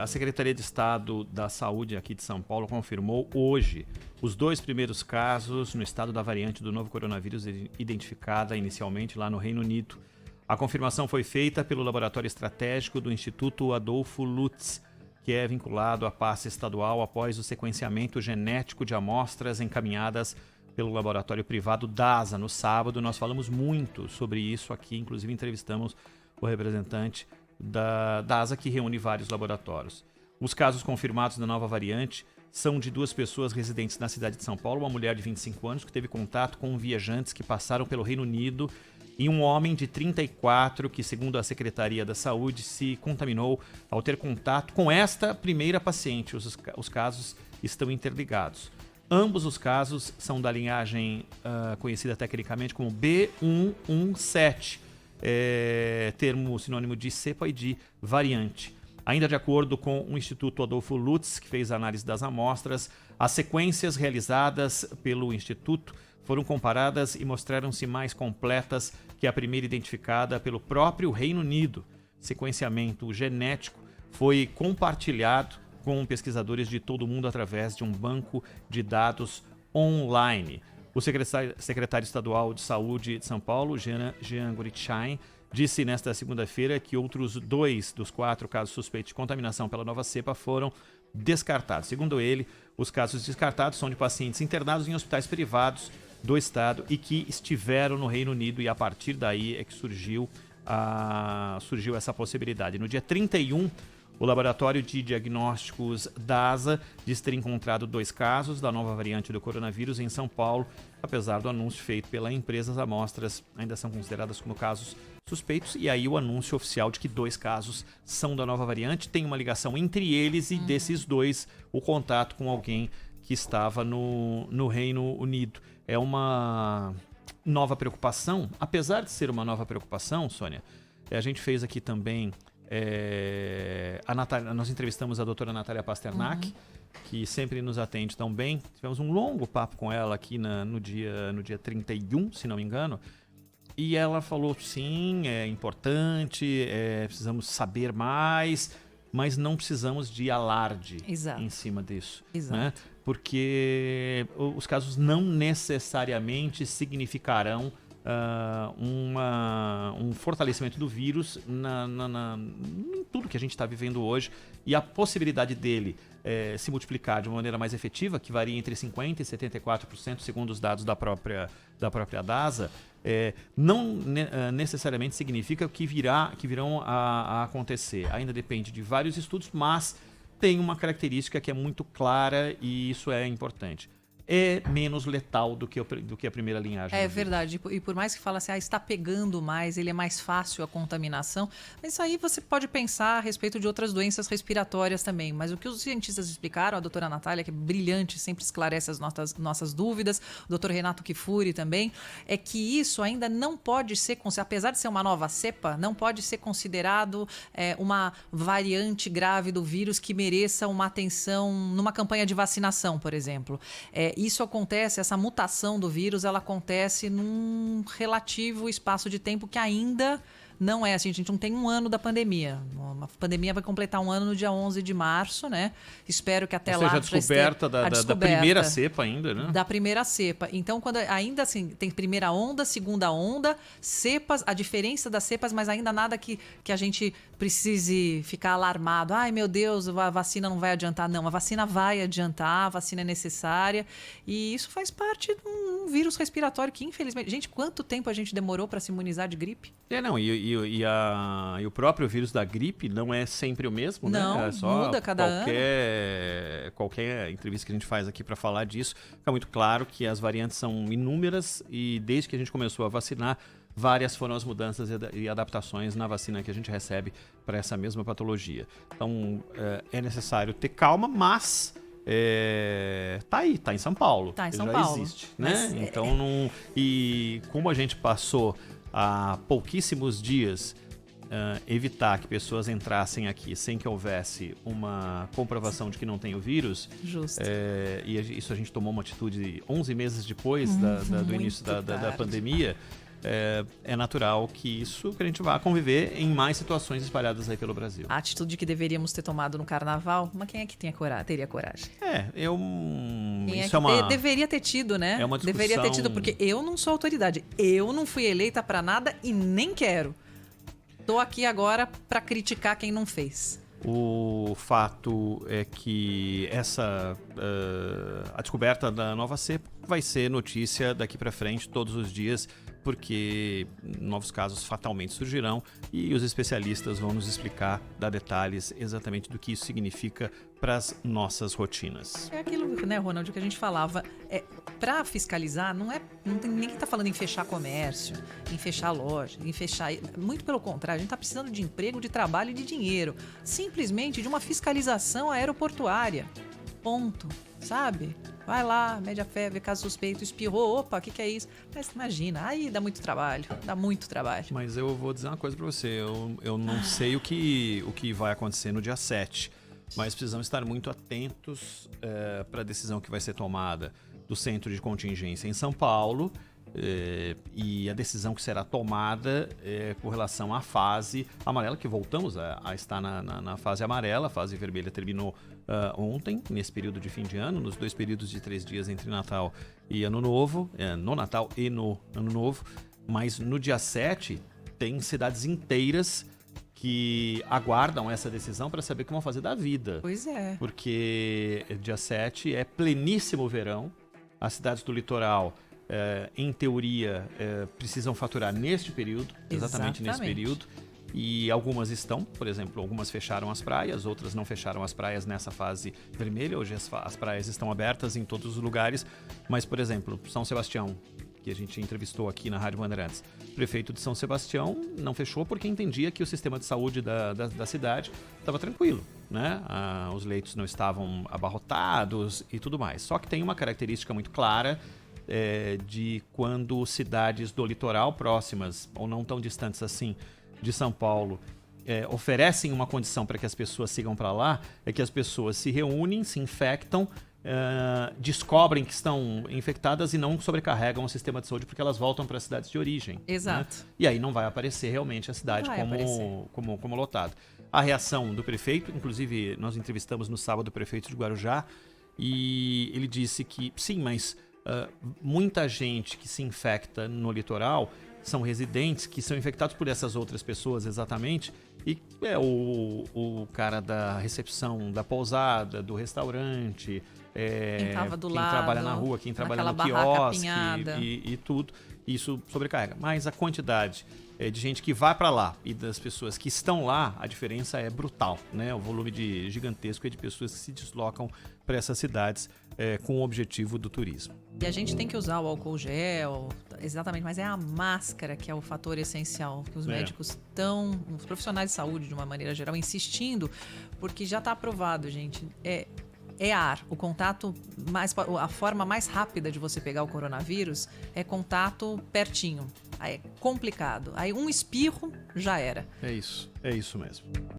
A Secretaria de Estado da Saúde aqui de São Paulo confirmou hoje os 2 primeiros casos no estado da variante do novo coronavírus identificada inicialmente lá no Reino Unido. A confirmação foi feita pelo Laboratório Estratégico do Instituto Adolfo Lutz, que é vinculado à pasta estadual após o sequenciamento genético de amostras encaminhadas pelo laboratório privado DASA. No sábado, nós falamos muito sobre isso aqui, inclusive entrevistamos o representante da DASA, que reúne vários laboratórios. Os casos confirmados da nova variante são de 2 pessoas residentes na cidade de São Paulo, uma mulher de 25 anos que teve contato com viajantes que passaram pelo Reino Unido e um homem de 34 que, segundo a Secretaria da Saúde, se contaminou ao ter contato com esta primeira paciente. Os casos estão interligados. Ambos os casos são da linhagem conhecida tecnicamente como B117, termo sinônimo de cepa e de variante. Ainda de acordo com o Instituto Adolfo Lutz, que fez a análise das amostras, as sequências realizadas pelo Instituto foram comparadas e mostraram-se mais completas que a primeira identificada pelo próprio Reino Unido. Sequenciamento genético foi compartilhado com pesquisadores de todo o mundo através de um banco de dados online. O secretário estadual de Saúde de São Paulo, Jean Goritchein, disse nesta segunda-feira que outros 2 dos 4 casos suspeitos de contaminação pela nova cepa foram descartados. Segundo ele, os casos descartados são de pacientes internados em hospitais privados do estado e que estiveram no Reino Unido, e a partir daí é que surgiu essa possibilidade. No dia 31, o Laboratório de Diagnósticos DASA diz ter encontrado 2 casos da nova variante do coronavírus em São Paulo. Apesar do anúncio feito pela empresa, as amostras ainda são consideradas como casos suspeitos, e aí o anúncio oficial de que 2 casos são da nova variante tem uma ligação entre eles e desses 2 o contato com alguém que estava no Reino Unido. É uma nova preocupação, apesar de ser uma nova preocupação, Sônia, a gente fez aqui também, nós entrevistamos a doutora Natália Pasternak, que sempre nos atende tão bem. Tivemos um longo papo com ela aqui no dia 31, se não me engano, e ela falou, sim, é importante, precisamos saber mais, mas não precisamos de alarde em cima disso. Exato. Né? Porque os casos não necessariamente significarão um fortalecimento do vírus em tudo que a gente está vivendo hoje, e a possibilidade dele se multiplicar de uma maneira mais efetiva, que varia entre 50% e 74%, segundo os dados da própria DASA, não necessariamente significa que virão a acontecer. Ainda depende de vários estudos, mas tem uma característica que é muito clara, e isso é importante. É menos letal do que a primeira linhagem. É verdade. E por mais que fale assim, está pegando mais, ele é mais fácil a contaminação, mas isso aí você pode pensar a respeito de outras doenças respiratórias também. Mas o que os cientistas explicaram, a doutora Natália, que é brilhante, sempre esclarece as nossas dúvidas, o doutor Renato Kifuri também, é que isso ainda não pode ser, apesar de ser uma nova cepa, não pode ser considerado uma variante grave do vírus que mereça uma atenção numa campanha de vacinação, por exemplo. Isso acontece, essa mutação do vírus, ela acontece num relativo espaço de tempo que ainda não é assim. A gente não tem 1 ano da pandemia. A pandemia vai completar 1 ano no dia 11 de março, né? Espero que até lá... Ou seja, a descoberta da primeira cepa ainda, né? Da primeira cepa. Então, quando ainda assim, tem primeira onda, segunda onda, cepas, a diferença das cepas, mas ainda nada que a gente precise ficar alarmado. Ai, meu Deus, a vacina não vai adiantar. Não, a vacina vai adiantar, a vacina é necessária. E isso faz parte de um vírus respiratório que, infelizmente... Gente, quanto tempo a gente demorou para se imunizar de gripe? E o próprio vírus da gripe não é sempre o mesmo, não, né? É só muda cada ano. Qualquer entrevista que a gente faz aqui para falar disso, fica muito claro que as variantes são inúmeras, e desde que a gente começou a vacinar, várias foram as mudanças e adaptações na vacina que a gente recebe para essa mesma patologia. Então, é necessário ter calma, mas... tá em São Paulo. Tá em São já Paulo. existe, né? Então, e como a gente passou há pouquíssimos dias evitar que pessoas entrassem aqui sem que houvesse uma comprovação de que não tem o vírus. Justo. E isso a gente tomou uma atitude 11 meses depois do início da pandemia. é natural que a gente vá conviver em mais situações espalhadas aí pelo Brasil. A atitude que deveríamos ter tomado no carnaval, mas quem é que teria coragem? Deveria ter tido, né? É uma discussão... Deveria ter tido, porque eu não sou autoridade. Eu não fui eleita pra nada e nem quero. Tô aqui agora pra criticar quem não fez. O fato é que a descoberta da nova cepa vai ser notícia daqui para frente todos os dias, porque novos casos fatalmente surgirão e os especialistas vão nos explicar, dar detalhes exatamente do que isso significa para as nossas rotinas. É aquilo, né, Ronald, que a gente falava. Para fiscalizar, não tem ninguém que está falando em fechar comércio, em fechar loja, em fechar... Muito pelo contrário, a gente está precisando de emprego, de trabalho e de dinheiro. Simplesmente de uma fiscalização aeroportuária. Ponto. Sabe? Vai lá, mede a fé, vê caso suspeito, espirrou, opa, o que é isso? Mas imagina, aí dá muito trabalho, Mas eu vou dizer uma coisa para você, eu não sei o que vai acontecer no dia 7, mas precisamos estar muito atentos para a decisão que vai ser tomada do Centro de Contingência em São Paulo e a decisão que será tomada com relação à fase amarela, que voltamos a estar na fase amarela. A fase vermelha terminou ontem, nesse período de fim de ano, nos 2 períodos de 3 dias entre Natal e Ano Novo, no Natal e no Ano Novo, mas no dia 7 tem cidades inteiras que aguardam essa decisão para saber o que vão fazer da vida. Pois é. Porque dia 7 é pleníssimo verão, as cidades do litoral, em teoria, precisam faturar neste período, exatamente nesse período, e algumas estão, por exemplo, algumas fecharam as praias, outras não fecharam as praias nessa fase vermelha. Hoje as praias estão abertas em todos os lugares, mas, por exemplo, São Sebastião, que a gente entrevistou aqui na Rádio Bandeirantes, o prefeito de São Sebastião não fechou porque entendia que o sistema de saúde da cidade estava tranquilo, né? Os leitos não estavam abarrotados e tudo mais. Só que tem uma característica muito clara de quando cidades do litoral próximas, ou não tão distantes assim, de São Paulo, oferecem uma condição para que as pessoas sigam para lá, é que as pessoas se reúnem, se infectam, descobrem que estão infectadas e não sobrecarregam o sistema de saúde porque elas voltam para as cidades de origem. Exato. Né? E aí não vai aparecer realmente a cidade como lotada. A reação do prefeito, inclusive nós entrevistamos no sábado o prefeito de Guarujá, e ele disse que sim, mas muita gente que se infecta no litoral são residentes que são infectados por essas outras pessoas exatamente, e o cara da recepção da pousada, do restaurante, quem trabalha na rua, quem trabalha no quiosque e tudo, isso sobrecarrega. Mas a quantidade de gente que vai para lá e das pessoas que estão lá, a diferença é brutal, né? O volume gigantesco de pessoas que se deslocam para essas cidades com o objetivo do turismo. E a gente tem que usar o álcool gel, exatamente, mas é a máscara que é o fator essencial, que os médicos estão, os profissionais de saúde, de uma maneira geral, insistindo, porque já está aprovado, gente. Ar, o contato a forma mais rápida de você pegar o coronavírus é contato pertinho. Aí é complicado. Aí um espirro já era. É isso mesmo.